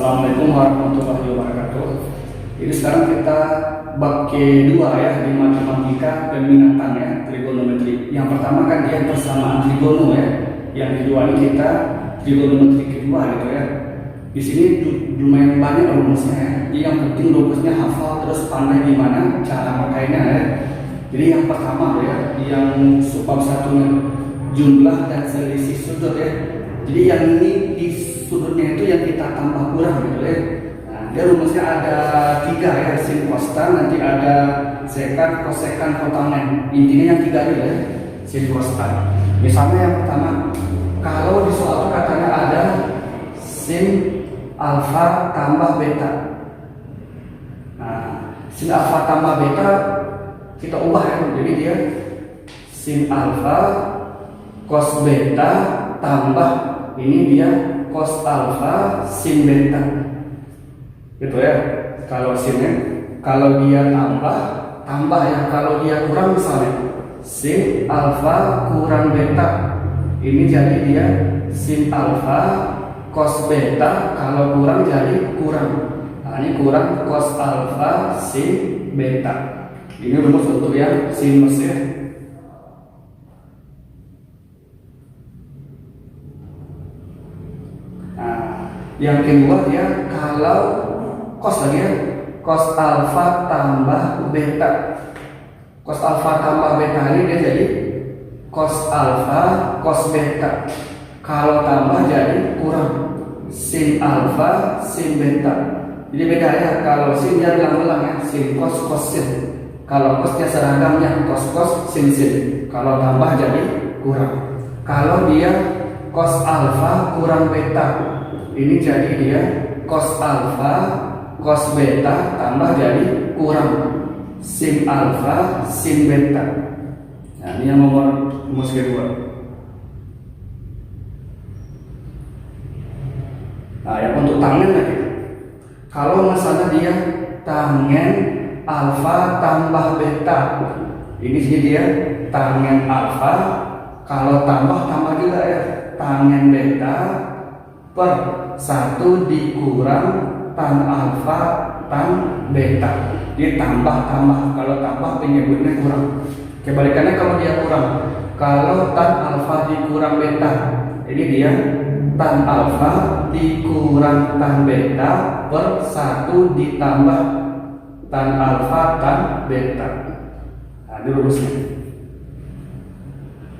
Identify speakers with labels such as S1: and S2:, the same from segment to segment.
S1: Assalamualaikum warahmatullahi wabarakatuh. Jadi sekarang kita bab K2 ya di matematika peminatan ya, trigonometri. Yang pertama kan dia persamaan trigono ya. Yang kedua ini kita trigonometri kedua gitu ya. Di sini lumayan banyak rumusnya ya. Jadi yang penting rumusnya hafal terus pandai gimana cara makainya ya. Jadi yang pertama ya, yang subbab satunya jumlah dan selisih sudut ya. Jadi yang ini di sudutnya itu yang kita tambah kurang gitu ya. Nah, dia rumusnya ada 3 ya, sin kostan, nanti ada sekan, kosekan, kotangen. Intinya yang 3 itu ya, sin kostan. Misalnya yang pertama, kalau di soal katanya ada sin alfa tambah beta. Nah, sin alfa tambah beta kita ubah ya, jadi dia sin alfa cos beta tambah ini dia cos alfa sin beta gitu ya. Kalau sinnya, kalau dia tambah ya, kalau dia kurang misalnya sin alfa kurang beta, ini jadi dia sin alfa cos beta, kalau kurang jadi kurang. Nah, ini kurang cos alfa sin beta. Ini rumus untuk yang sinus ya. Yang kedua dia kalau cos lagi ya, cos alfa tambah beta. Cos alfa tambah beta ini dia jadi cos alfa cos beta. Kalau tambah jadi kurang sin alfa sin beta. Jadi beda ya, kalau sin dia belang-belang ya, sin cos cos sin. Kalau cos dia seragamnya cos cos sin sin. Kalau tambah jadi kurang. Kalau dia cos alfa kurang beta, ini jadi dia cos alfa cos beta tambah jadi kurang sin alfa sin beta. Nah, ini yang nomor rumus kedua. Nah, yang untuk tangen lagi, kalau misalnya dia tangen alfa tambah beta, ini sini dia tangen alfa, kalau tambah juga ya, tangen beta per 1 dikurang tan alfa tan beta. Dia tambah, kalau tambah penyebutnya kurang. Kebalikannya kalau dia kurang, kalau tan alfa dikurang beta, ini dia tan alfa dikurang tan beta per 1 ditambah tan alfa tan beta. Nah, ini rumusnya.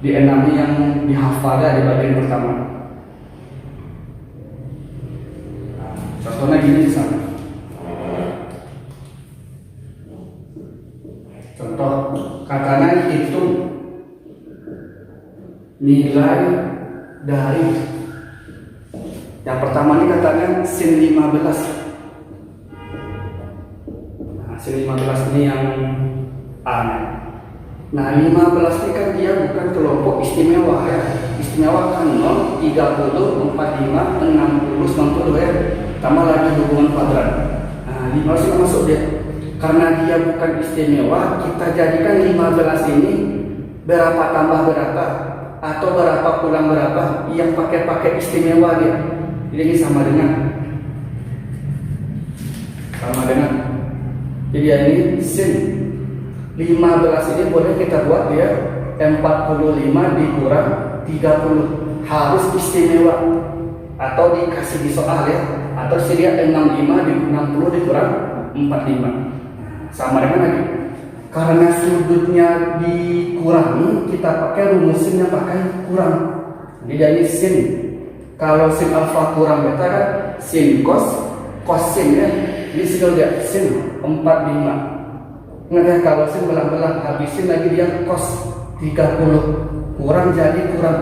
S1: Di enam yang dihafal di bagian pertama. Contohnya gini misalnya. Contoh, katanya hitung nilai dari yang pertama ini katanya sin 15. Nah, sin 15 ini yang A. Nah, 15 ini kan dia bukan kelompok istimewa ya. Istimewa kan 0, 30, 45, 60, 90 ya. Tambah lagi hubungan kuadrat. Nah, 15 itu masuk dia. Karena dia bukan istimewa, kita jadikan 15 ini berapa tambah berapa atau berapa kurang berapa yang pakai istimewa dia. Jadi ini sama dengan jadi ini sin 15 ini boleh kita buat dia 45 dikurang 30, harus istimewa atau dikasih di soal ya, atau sedia 65 di 60 dikurang 45 sama dengan lagi. Karena sudutnya dikurangi, kita pakai rumusnya pakai kurang. Jadi ini sin, kalau sin alfa kurang beta kan sin cos sin ya, ini segala dia sin 45. Ingat ya, kalau sin belang-belang habisin lagi dia cos 30, kurang jadi kurang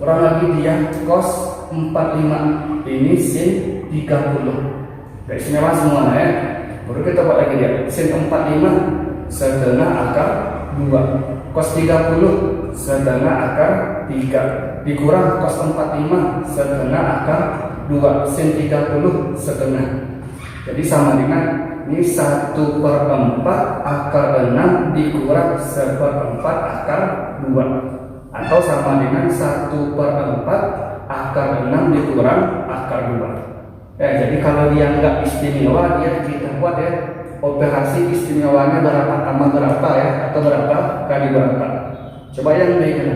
S1: lagi dia cos 45, ini sin 30. Gak istimewa semua ya. Baru kita buat lagi dia sin 45 setengah akar 2 cos 30 setengah akar 3 dikurang cos 45 setengah akar 2 sin 30 setengah. Jadi sama dengan ini 1/4 akar 6 dikurang 1/4 akar 2, atau sama dengan 1/4 akar 6 dikurang akar 2. Ya, jadi kalau dia nggak istimewa, dia kita buat ya operasi istimewanya berapa tambah berapa ya, atau berapa kali berapa. Coba yang B kan.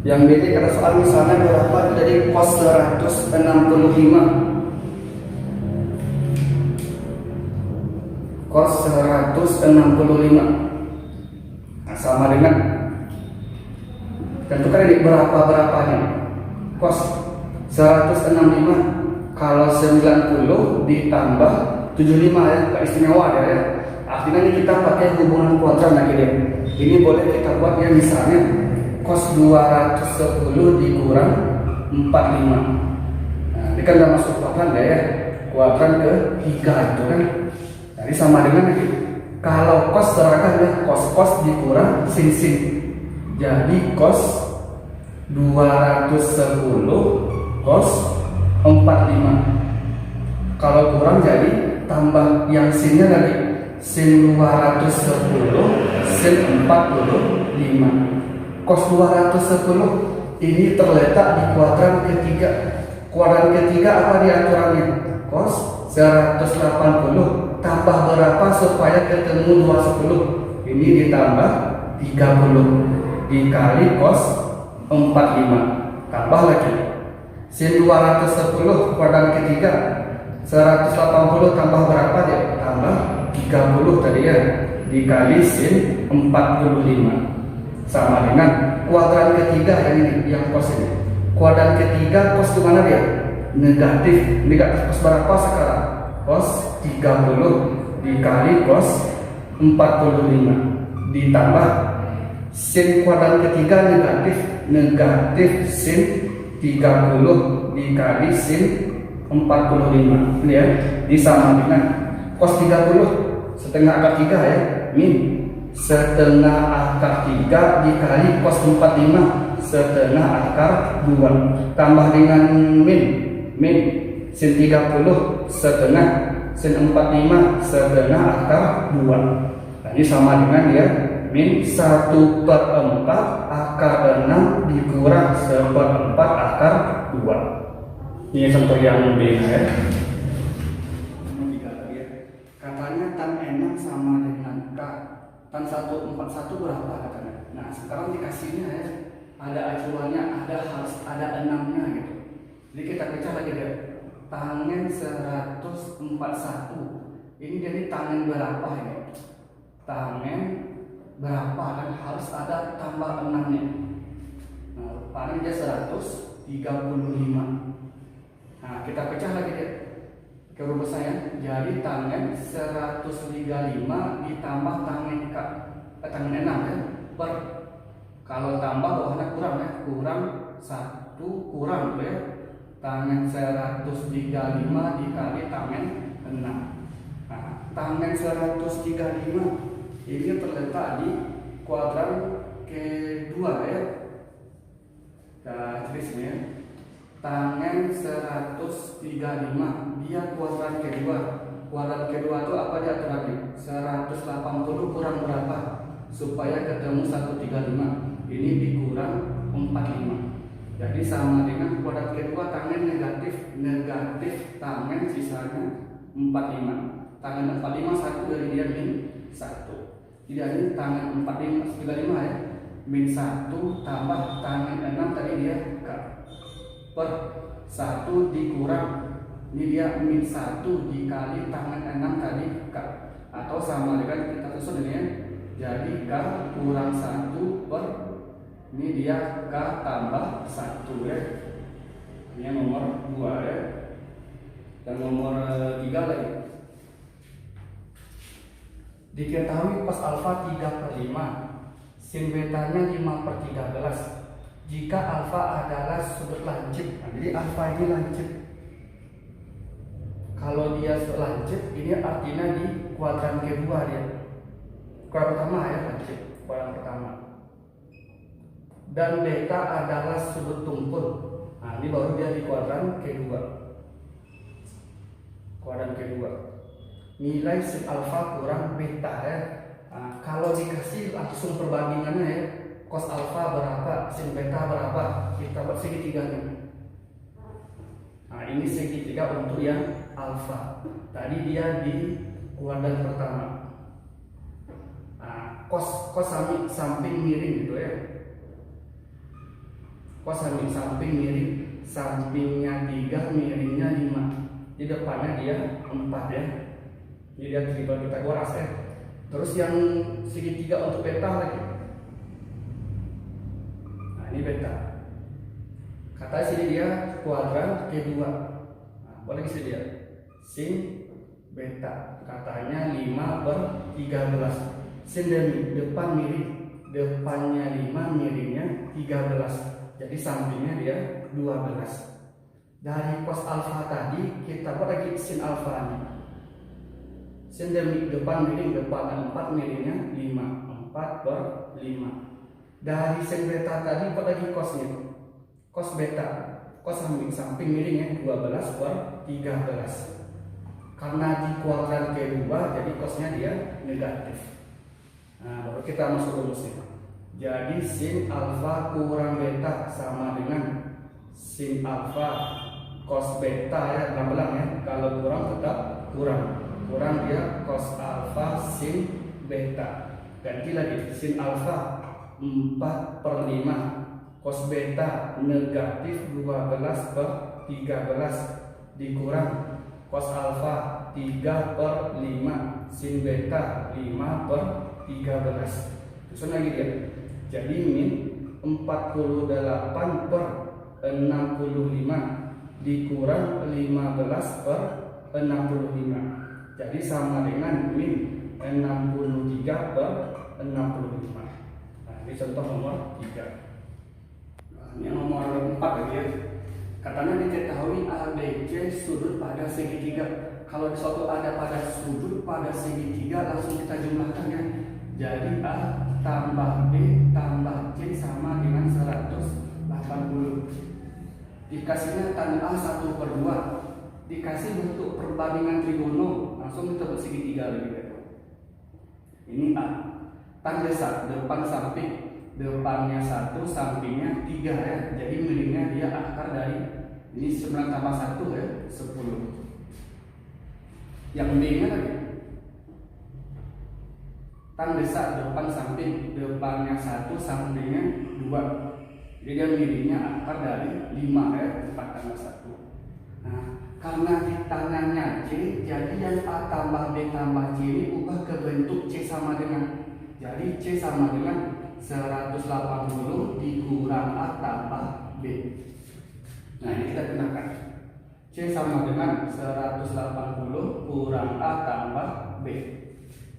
S1: Yang B kalau soal misalnya berapa, jadi cos 165. Cos 165. Nah, sama dengan tentukan ini berapa-berapanya. Cos 165 kalau 90 ditambah 75 ya, keistimewa ya. Artinya ini kita pakai hubungan kuadran lagi deh. Ini boleh kita buat ya, misalnya cos 210 dikurang 45. Nah, ini kan udah masuk kuadran ya, kuadran ke 3 itu kan. Jadi sama dengan ini. Kalau cos serahkan ya, cos dikurang sin. Jadi cos 210 cos 45. Kalau kurang jadi tambah yang sinnya lagi, sin 210 sin 45. Cos 210 ini terletak di kuadran ketiga. Kuadran ketiga apa di aturannya? Cos 180 tambah berapa supaya ketemu 210? Ini ditambah 30 dikali cos 45 tambah lagi sin 210 kuadran ketiga 180 tambah berapa dia? Tambah 30 tadi ya, dikali sin 45 sama dengan kuadran ketiga yang ini, yang cos ini. Kuadran ketiga cos di mana dia? Negatif cos berapa sekarang? Cos 30 dikali cos 45 ditambah sin kuadran ketiga negatif sin 30 dikali sin 45 ini ya, disama dengan cos 30 setengah akar 3 ya, min setengah akar 3 dikali cos 45 setengah akar 2 tambah dengan min sin 30 setengah sin 45 setengah akar 2. Nah, ini sama dengan ya min 1/4 akar 6 dikurang 1/4 akar 2. Ini contoh yang B ya. Katanya tan 6 sama dengan K. Tan 141 berapa katanya. Nah sekarang dikasihnya ya, ada acuannya, harus ada 6-nya gitu. Jadi kita pecah lagi deh. Tangen 141 ini jadi tangen berapa ini? Tangen berapa kan harus ada tambah 6-nya. Nah, paling dia 135. Nah, kita pecah lagi deh ke rumusnya. Jadi tangen 135 ditambah tangen K, tangen 6 ya, per kalau tambah bawahnya kurang ya, kurang 1 kurang ya. Tangen 135 dikali tangen 6. Nah, tangen 135 ini terletak di kuadran kedua ya. Nah, tulis ya. Tangen 135 dia kuadran kedua. Kuadran kedua itu apa dia aturannya? 180 kurang berapa? Supaya ketemu 135. Ini dikurang 45. Jadi sama dengan kuadran kedua tangen negatif tangen sisanya 45. Tangen 45 satu dari dia min 1. Jadi ini tangan 45 ya, min 1 tambah tangan 6 tadi dia K per 1 dikurang ini dia min 1 dikali tangan 6 tadi K, atau sama dengan kita susun ini ya, jadi K kurang 1 per ini dia K tambah 1 ya. Ini nomor 2 ya, dan nomor 3 lagi. Diketahui cos alfa 3/5, sin betanya 5/13 jika alfa adalah sudut lancip. Nah, jadi alfa ini lancip. Kalau dia lancip, ini artinya di kuadran kedua dia. Kuadran pertama ya, lancip, kuadran pertama. Dan beta adalah sudut tumpul. Nah, ini baru dia di kuadran kedua. Kuadran kedua. Nilai sin alfa kurang beta ya. Nah, kalau dikasih langsung perbandingannya ya, cos alfa berapa, sin beta berapa, kita buat segitiganya. ini segitiga untuk yang alfa. Tadi dia di kuadran pertama. Nah, cos samping miring gitu ya. Cos samping miring, sampingnya 3, miringnya 5. Di depannya dia 4 ya. Ini dia triple Pitagoras ya. Terus yang segitiga untuk beta lagi. Nah, ini beta. Kata sini dia kuadran kedua. Nah, boleh sini dia sin beta. Katanya 5/13. Sin demi depan miring, depannya 5, miringnya 13. Jadi sampingnya dia 12. Dari cos alfa tadi kita buat lagi sin alfa nih. Sin demi depan miring, depannya 4, miringnya 5. 4/5. Dari sin beta tadi buat lagi cosnya. Cos beta, cos samping miringnya 12/13. Karena di kuadran kedua, jadi cosnya dia negatif. Nah, baru kita masuk rumusnya. Jadi sin alfa kurang beta sama dengan sin alfa cos beta ya, belang ya. Kalau kurang tetap kurang. Kurang dia cos alfa sin beta. Ganti lagi sin alfa 4/5 cos beta negatif 12/13 dikurang cos alfa 3/5 sin beta 5/13. Terus lagi dia. Jadi min 48/65 dikurang 15/65. Jadi sama dengan min 63/65. Nah, ini contoh nomor 3. Nah, ini nomor 4 lagi ya. Katanya diketahui ABC sudut pada segitiga. Kalau suatu ada pada sudut pada segitiga, langsung kita jumlahkan ya. Jadi A tambah B tambah C sama dengan 180. Dikasihnya tanda A 1/2. Dikasih bentuk perbandingan trigono, langsung kita buat segitiga lagi ya. Ini A. Tanda depan samping, depannya 1, sampingnya 3 ya. Jadi miringnya dia akar dari ini 9 tambah 1 ya, 10. Yang B-nya lagi. Tanda depan samping, depannya 1, sampingnya 2. Jadi dia miringnya akar dari 5 ya, 4 tambah 1. Nah, karena di tangannya C, jadi yang A tambah B tambah C ini ubah ke bentuk C sama dengan. Jadi C sama dengan 180 dikurang A tambah B. Nah, ini kita gunakan. C sama dengan 180 kurang A tambah B.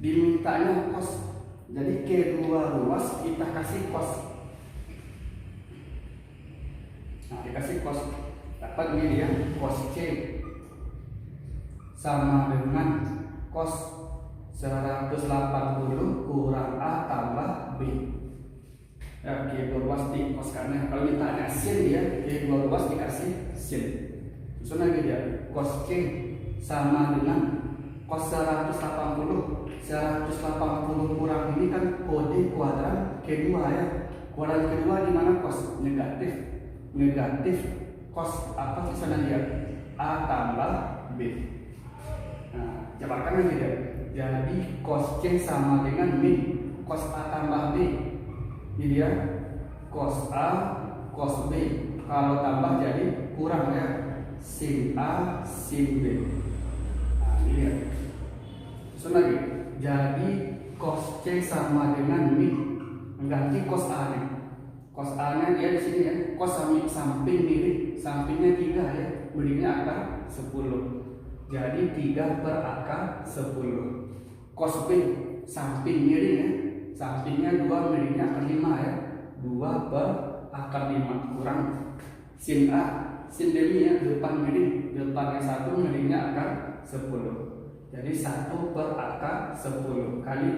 S1: Dimintanya cos. Jadi kedua ruas kita kasih cos. Nah, dikasih cos. Dapat ini dia cos C sama dengan cos 180 kurang A tambah B. Ya, kedua ruas di cos, karena kalau mintanya sin dia kedua ruas dikasih sin. Terus lagi dia cos C sama dengan cos 180 kurang ini kan kode kuadran kedua ya. Kuadran kedua di mana cos negatif cos apa tulisannya dia A tambah B. Nah, jabarkan lagi dia. Jadi cos C sama dengan min cos A tambah B. Ini dia cos A cos B. Kalau tambah jadi kurang ya, sin A sin B. Nah, ini dia. Terus lagi. Jadi cos C sama dengan min, mengganti cos A nih. Cos A nya dia di sini ya, cos samping miring, sampingnya 3 ya, miringnya akar 10. Jadi 3/10. Cos B samping miring ya, sampingnya 2, miringnya akar 5 ya, 2/5 kurang sin A, sin demi ya, depan miring, depannya 1, miringnya akar 10. Jadi 1/10 kali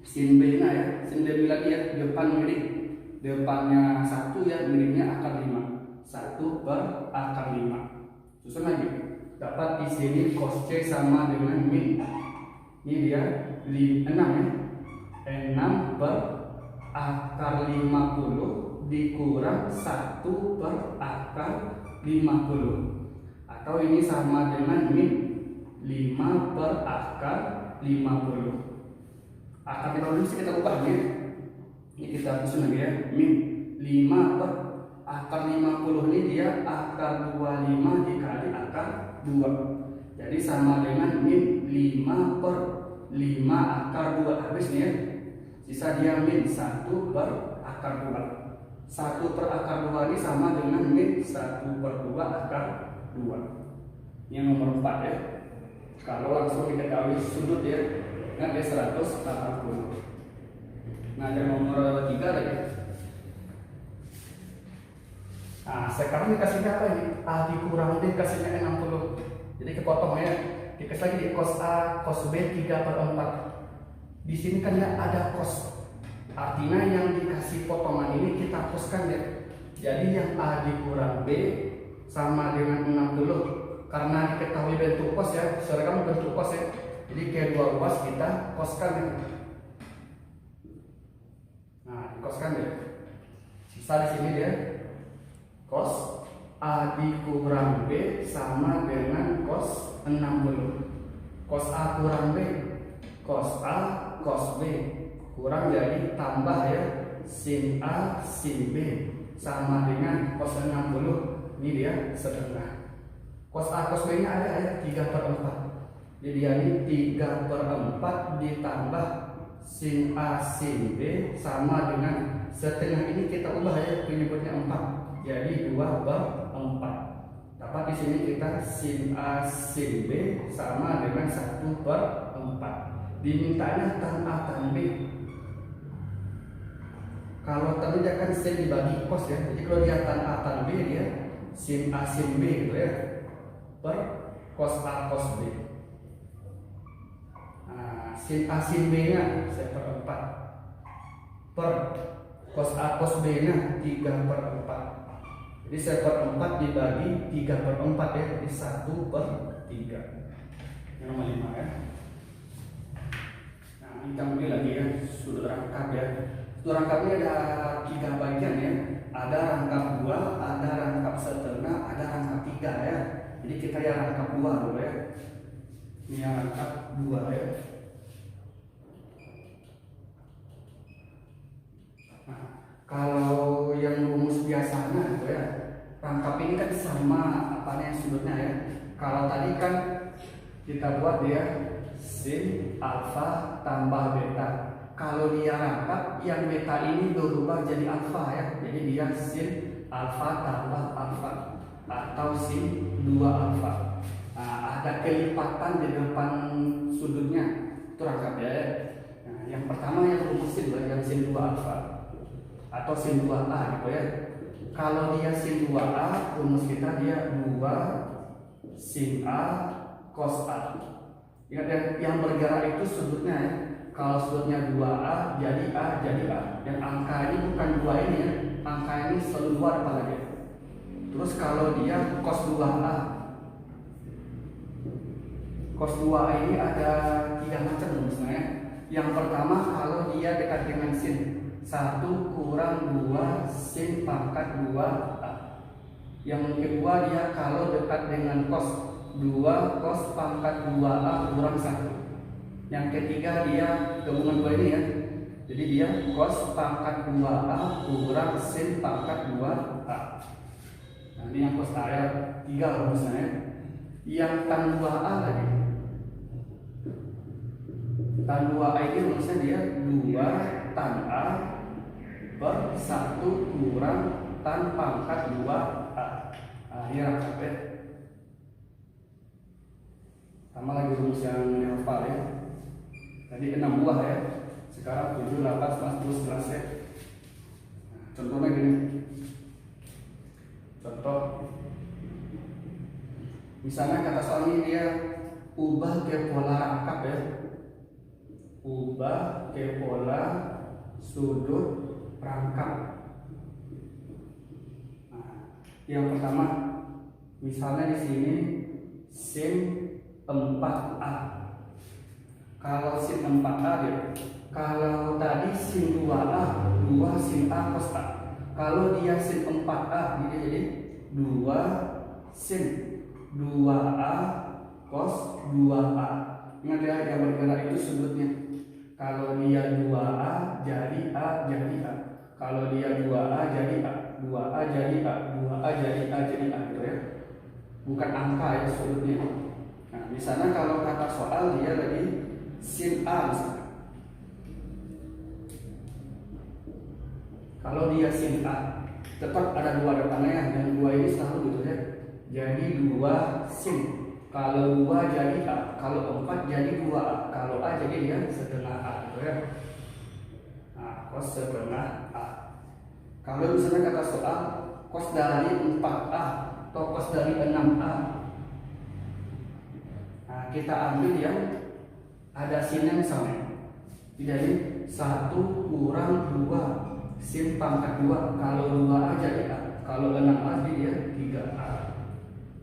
S1: sin B nya ya, sin demi lagi ya, depan miring, depannya 1 ya, miringnya akar 5, 1/5. Susun lagi, dapat di sini cos C sama dengan min. Ini dia 6 ya, 6/50 dikurang 1/50 50. Atau ini sama dengan min 5 per akar 50. Akar 50 bisa kita ubah ya. Ini kita susun lagi ya. Min 5 per akar 50 ini dia akar 25 dikali akar 2. Jadi sama dengan min 5 per 5 akar 2. Habis nih ya. Sisa dia min 1 per akar 2. 1 per akar 2 ini sama dengan min 1 per 2 akar 2. Yang nomor 4 ya. Kalau langsung diketahui sudut ya, kan dia 180. Nah, yang nomor 3 lagi. Nah, sekarang dikasihnya apa ini? A dikurang B kasihnya 60. Jadi kepotong ya. Dikasih lagi di cos A, cos B 3 per 4. Di sini kan ya ada cos. Artinya yang dikasih potongan ini kita coskan ya. Jadi yang A dikurang B sama dengan 60. Karena diketahui bentuk cos ya, saudara kamu bentuk cos ya. Jadi kedua ruas kita coskan ya. Nah, dikoskan ya. Sisa di sini dia cos A dikurang B sama dengan cos 60. Cos A kurang B, cos A cos B kurang jadi tambah ya sin A sin B sama dengan cos 60. Ini dia setengah. Cos A cos B nya ada ya 3 per 4. Jadi ini 3 per 4 ditambah sin A sin B sama dengan setengah. Ini kita ubah ya penyebutnya 4. Jadi 2 per 4. Dapat di sini kita sin A sin B sama dengan 1 per 4. Dimintanya tan A tan B. Kalau tadi dia kan sin dibagi cos ya. Jadi kalau dia tan A tan B dia sin A sin B gitu ya. Per cos A cos B. Nah, sin A sin B nya 1/4 per cos A cos B nya 3 per 4. Jadi 1/4 dibagi 3 per 4 ya. Jadi 1 per 3. Yang nomor 5 ya. Nah, kita mulai lagi ya sudut rangkap ya. Sudut rangkapnya ada 3 bagian ya. Ada rangkap 2, ada rangkap setengah, ada rangkap 3 ya. Jadi kita yang rangkap 2 dulu ya. Ini yang rangkap 2 ya. Nah, kalau yang rumus biasanya gitu ya, rangkap ini kan sama apanya yang sudutnya ya. Kalau tadi kan kita buat dia sin alfa tambah beta. Kalau dia rangkap, yang beta ini berubah jadi alfa ya. Jadi dia sin alfa tambah alfa atau sin 2 alfa. Nah, ada kelipatan di depan sudutnya. Itu rangkap ya. Nah, yang pertama yang rumusin yang sin 2 alfa atau sin 2a gitu ya. Kalau dia sin 2a, rumus kita dia 2 sin a cos a. Ingat ya, yang bergerak itu sudutnya ya. Kalau sudutnya 2a jadi a jadi a. Dan angka ini bukan 2 ini ya. Angka ini selalu 2 depan lagi. Terus kalau dia cos 2a, cos 2a ini ada 3 macam misalnya. Yang pertama kalau dia dekat dengan sin 1 kurang 2 sin pangkat 2a. Yang kedua dia kalau dekat dengan cos 2 cos pangkat 2a kurang 1. Yang ketiga dia gabungan 2 ini ya. Jadi dia cos pangkat 2a kurang sin pangkat 2a. Nah, ini yang cos A ya, 3 rumusnya. Yang tan 2A lagi. Tan 2A ini rumusnya dia 2 tan A per 1 kurang tan pangkat 2A. Nah, ini rangkap ya. Tambah lagi rumus yang hafal ya. Tadi 6 buah ya. Sekarang 7, 8, 9, 10, 11 ya. Nah, contohnya gini. Contoh, misalnya kata soal ini dia ubah ke pola rangkap ya. Ubah ke pola sudut rangkap. Nah, yang pertama, misalnya di sini sin 4a. Kalau sin 4a ya, kalau tadi sin 2a, 2 sin a cos a. Kalau dia sin 4a, ini jadi 2 sin 2A cos 2A. Ingat ya, yang bergerak itu sudutnya. Kalau dia 2A jadi A jadi A. Kalau dia 2A jadi A, 2A jadi A, 2A jadi A jadi A gitu ya. Bukan angka ya sudutnya. Nah, di sana kalau kata soal dia lagi sin A misalnya. Kalau dia sin A, tetap ada 2 depannya, dan 2 ini selalu gitu ya. Jadi 2 sin. Kalau 2 jadi A, kalau 4 jadi 2A, kalau A jadi dia setengah A gitu ya. Nah, cos setengah A. Kalau misalnya kata soal cos dari 4A atau cos dari 6A, nah kita ambil yang ada sinnya misalnya. Jadi 1 kurang 2 sin pangkat 2. Kalau 2A jadi A, kalau 6A jadi dia 3A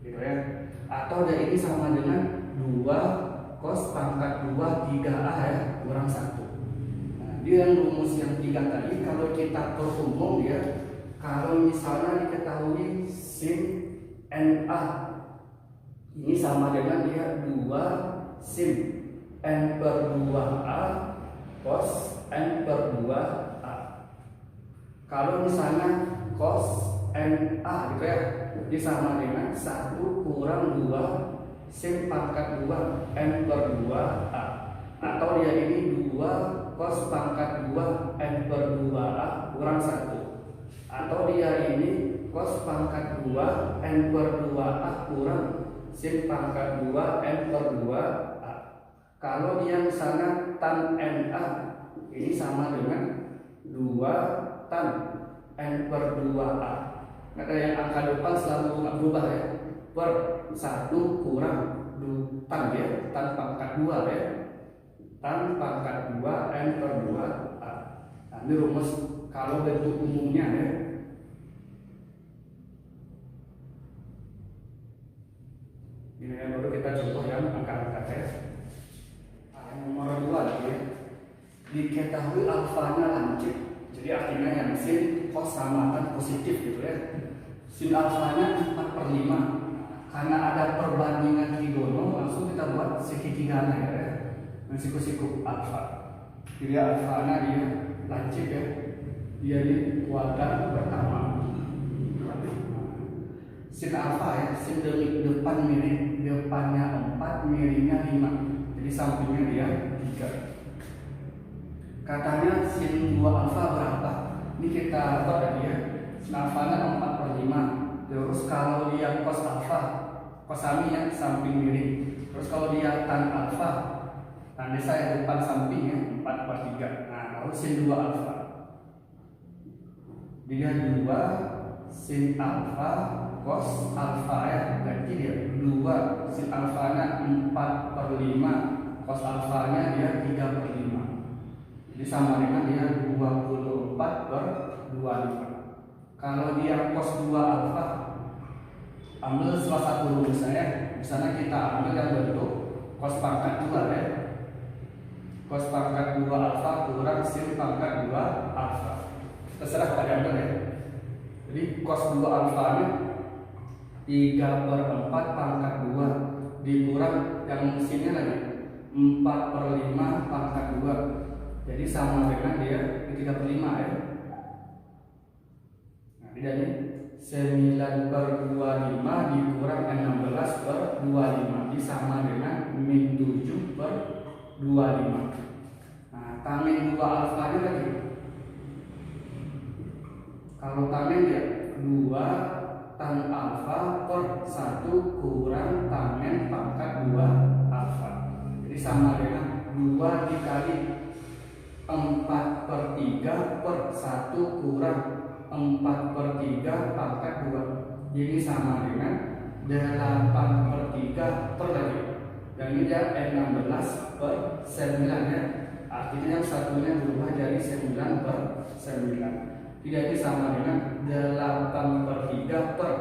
S1: gitu ya. Atau dia ini sama dengan 2 cos pangkat 2 3A ya, kurang 1. Nah, dia yang rumus yang 3 tadi kalau kita perumum ya, kalau misalnya diketahui sin NA ini sama dengan dia 2 sin N per 2A cos N per 2A. Kalau misalnya cos NA gitu ya, ini sama dengan 1 kurang 2 sin pangkat 2 N per 2A. Atau dia ini 2 cos pangkat 2 N per 2A kurang 1. Atau dia ini cos pangkat 2 N per 2A kurang sin pangkat 2 N per 2A. Kalau dia misalnya tan NA ini sama dengan 2 tan N per 2A. Maka yang angka depan selalu nggak berubah ya, per 1 kurang tan ya, tan pangkat 2 ya, tan pangkat 2 N per 2A. Nah, ini rumus kalau bentuk umumnya ya. Ini yang baru kita contoh yang angka-angka ya. Yang nomor 2 lagi ya, diketahui alfanya lancip. Jadi artinya yang sin cos sama tan positif gitu ya. Sin alfanya 4/5. Karena ada perbandingan trigono, langsung kita buat sekitigana ya. Siku-siku alfa. Jadi alfanya dia lancip ya. Dia di kuadran pertama. Sin alfa ya, sin depan miring, depannya 4, miringnya 5. Jadi sampingnya dia 3. Katanya sin 2 alfa berapa? Ini kita buat tadi ya. Sin alfanya 4/5. Terus kalau dia cos alfa, cos sami ya, samping miring. Terus kalau dia tan alfa, tanda saya depan sampingnya 4/3. Nah, lalu sin 2 alfa. Dia 2 sin alfa cos alfa ya, berarti dia 2 sin alfanya 4/5, cos alfanya dia 3/5. Jadi sama dengan dia 24/25. Kalau dia cos 2 alfa, ambil salah satu rumusnya. Misalnya kita ambil yang bentuk cos pangkat 2 ya, cos pangkat 2 alfa kurang sin pangkat 2 alfa. Terserah pada ambil ya. Jadi cos 2 alfa nya 3/4 pangkat 2 dikurang yang sinnya lagi 4/5 pangkat 2. Jadi sama dengan dia 3/5 ya. Nah, jadi 9/25 dikurang 16/25 ini sama dengan min 7/25. Nah, tamen 2 alfa nya lagi. Kalau tamen ya 2 tan alfa per 1 kurang tamen pangkat 2 alfa. Jadi sama dengan 2 dikali 4/3 per 1 kurang 4/3 pangkat 2. Jadi sama dengan 8/3 per lagi. Dan ini dia 16/9 ya. Artinya yang satunya berubah jadi 9/9. Jadi sama dengan 8/3 per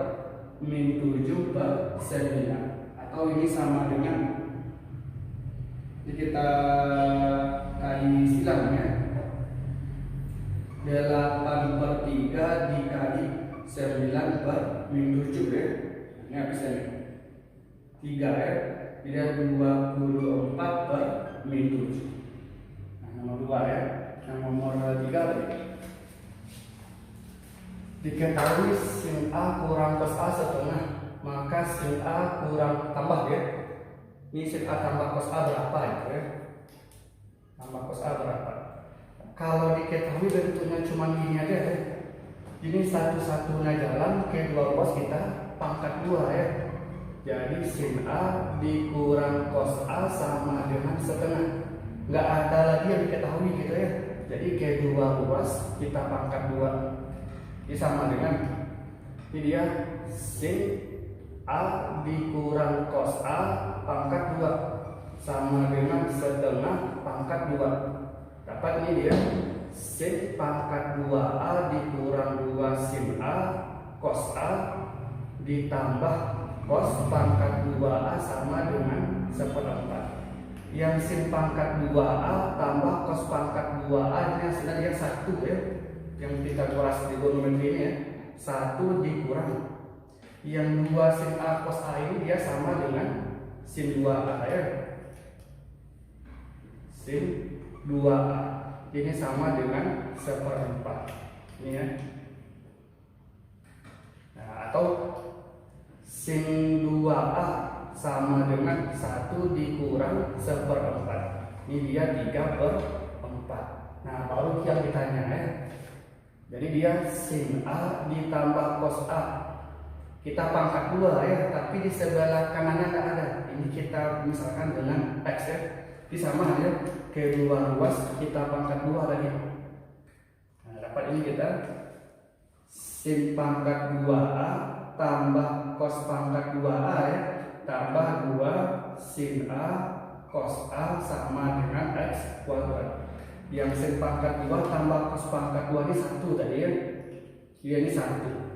S1: min 7/9. Atau ini sama dengan, kita kali silang ya, 8/3 dikali 9 per min 7 ya. Ini habisnya nih 3 ya, tidak 24 per min 7. Nah, nomor 2 ya. Yang nomor 3 tadi, diketahui sin A kurang cos A setengah, maka sin A kurang tambah ya. Ini sin A tambah cos A berapa itu ya? Tambah cos A berapa? Kalau diketahui bentuknya cuma gini aja ya. Ini satu-satunya jalan kedua ruas kita pangkat 2 ya. Jadi sin A dikurang cos A sama dengan setengah. Nggak ada lagi yang diketahui gitu ya. Jadi kedua ruas kita pangkat 2. Ini sama dengan, ini dia sin A dikurang cos A pangkat 2 sama dengan setengah pangkat 2. Dapat ini dia sin pangkat 2A dikurang 2 sin A cos A ditambah cos pangkat 2A sama dengan 1/4. Yang sin pangkat 2A tambah cos pangkat 2A ini hasilnya dia 1 ya. Yang kita kuras di trigonometri ini ya, 1 dikurang yang 2 sin A cos A ini dia sama dengan sin 2A ya. Sin 2A ini sama dengan 1/4 ini ya. Nah, atau sin 2A sama dengan 1 dikurang 1/4. Ini dia 3/4. Nah, baru yang ditanya ya. Jadi dia sin A ditambah cos A. Kita pangkat 2 ya, tapi di sebelah kanannya nggak ada. Ini kita misalkan dengan X ya. Ini sama ya, kedua ruas kita pangkat 2 lagi. Nah, dapat ini kita sin pangkat 2A tambah cos pangkat 2A ya, tambah 2 sin A cos A sama dengan X kuadrat. Yang sin pangkat 2 tambah cos pangkat 2 ini 1 tadi ya. Ini 1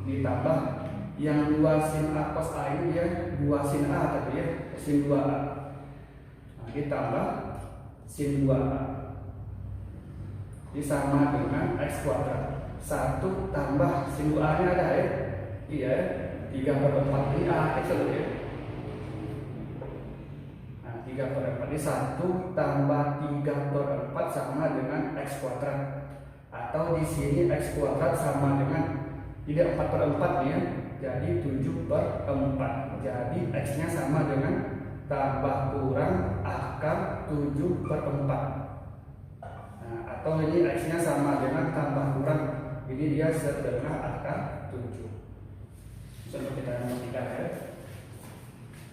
S1: ditambah yang 2 sin A cos A ini dia 2 sin A tadi ya, sin 2A. Nah, ditambah sin 2A. Ini sama dengan X kuadrat. 1 tambah sin 2A nya ada ya. Iya, 3/4 ini A X ya. 3/4 ini 1 tambah 3/4 sama dengan X kuadrat. Atau di sini X kuadrat sama dengan, tidak 4/4 ya, jadi 7/4. Jadi X nya sama dengan tambah kurang akar 7/4. Nah, atau ini X nya sama dengan tambah kurang, ini dia setengah akar 7. Contoh kita nomor 3 ya.